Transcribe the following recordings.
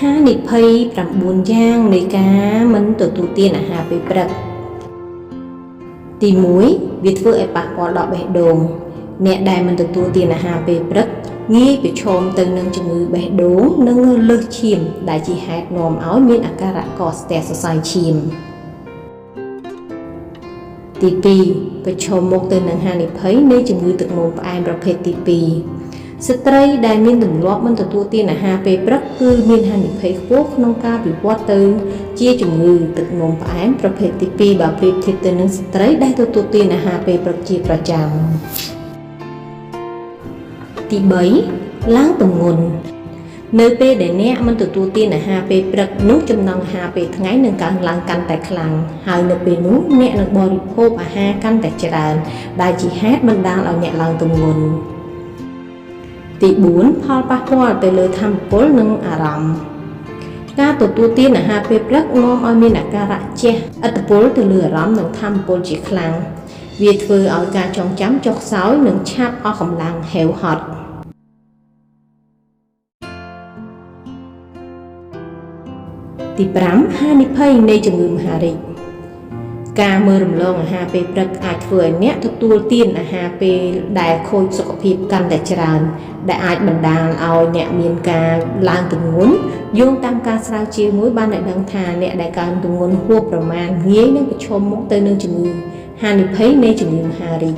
ហានិភ័យ9យ៉ាងនៃការមិនទទួលទានអាហារពេលព្រឹកទី1វាធ្វើឲ្យប៉ះពាល់ដល់បេះដូងអ្នកដែលមិនទទួលទានអាហារពេលព្រឹកងាយប្រឈមទៅនឹងជំងឺបេះដូងនិងលើសឈាមដែលជាហេតុនាំឲ្យមានអាការៈកកស្ទះសរសៃឈាមទី2ប្រឈមមុខទៅនឹងហានិភ័យនៃជំងឺទឹកនោមផ្អែមប្រភេទទី2ស្ត្រីដែលមានទម្លាប់មិនទទួលទានអាហារពេលព្រឹកគឺមានហានិភ័យខ្ពស់ក្នុងការវិវត្តទៅជាជំងឺទឹកនោមផ្អែមប្រភេទទី2បើប្រៀបធៀបទៅនឹងស្ត្រីដែលទទួលទានអាហារពេលព្រឹកជាប្រចាំទី3ឡើងទម្ងន់នៅពេលដែលអ្នកមិនទទួលទានអាហារពេលព្រឹកនោះចំណង់អាហារពេលថ្ងៃនឹងកើនឡើងកាន់តែខ្លាំងហើយនៅពេលនោះអ្នកនឹងបរិភោគអាហារកាន់តែច្រើនដែលជាហេតុបណ្ដាលឲ្យអ្នកឡើងទម្ងន់ទី4ផលប៉ះពាល់ទៅលើធម៌ពលនិងអារម្មណ៍ការទទួលទានអាហារពេលព្រឹកនាំឲ្យមានអាការៈជះឥទ្ធិពលទៅលើអារម្មណ៍និងធម៌ពលជាខ្លាំងវាធ្វើឲ្យការចងចាំចុះខ្សោយនិងឆាប់អស់កម្លាំងហេវហត់ទី5ហានិភ័យនៃជំងឺមហារីកការមើលរំលងអាហារពេលព្រឹកអាចធ្វើឲ្យអ្នកទទួលទានអាហារពេលដែលខូចសុខភាពកាន់តែច្រើនដែលអាចបណ្ដាលឲ្យអ្នកមានការឡើងទម្ងន់យោងតាមការស្រាវជ្រាវមួយបានឲ្យដឹងថាអ្នកដែលកើនទម្ងន់ហួសប្រមាណងាយនឹងប្រឈមមុខទៅនឹងជំងឺហានិភ័យនៃជំងឺមហារីក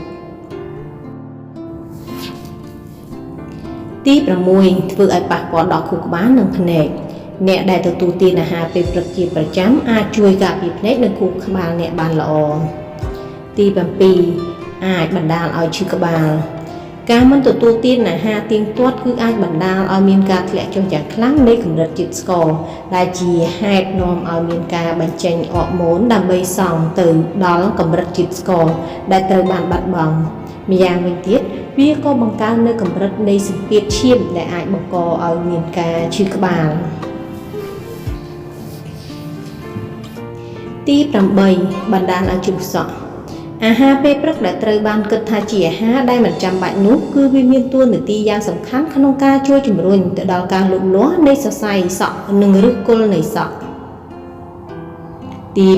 ទី6ធ្វើឲ្យប៉ះពាល់ដល់ខួរក្បាលនិងភ្នែកអ្នកដែលទទួលទានអាហារពេលព្រឹកជាប្រចាំអាចជួយការពារភ្នែកនិងខួរក្បាលអ្នកបានល្អទី7អាចបណ្ដាលឲ្យឈឺក្បាលការមិនទទួលទានអាហារទៀងទាត់គឺអាចបណ្ដាលឲ្យមានការធ្លាក់ចុះយ៉ាងខ្លាំងនៃកម្រិតជាតិស្ករដែលជាហេតុនាំឲ្យមានការបញ្ចេញអរម៉ូនដើម្បីសង់ទៅដល់កម្រិតជាតិស្ករដែលត្រូវបានបាត់បង់ម្យ៉ាងវិញទៀតវាក៏បង្កើននៅកម្រិតនៃសម្ពាធឈាមដែលអាចបង្កឲ្យមានការឈឺក្បាលទី8បណ្ដាលឲ្យជ្រុះសក់អាហារពេលព្រឹកដែលត្រូវបានគិតថាជាអាហារដែលមិនចាំបាច់នោះគឺវាមានតួនាទីយ៉ាងសំខាន់ក្នុងការជួយជំរុញទៅដល់ការលូតលាស់នៃសរសៃសក់និងឫសគល់នៃសក់ទី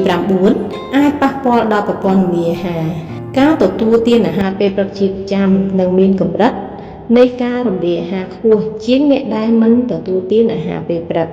9អាចប៉ះពាល់ដល់ប្រព័ន្ធរំលាយអាហារការទទួលទានអាហារពេលព្រឹកជាប្រចាំនឹងមានកម្រិតនៃការរំលាយអាហារខ្ពស់ជាងអ្នកដែលមិនទទួលទានអាហារពេលព្រឹក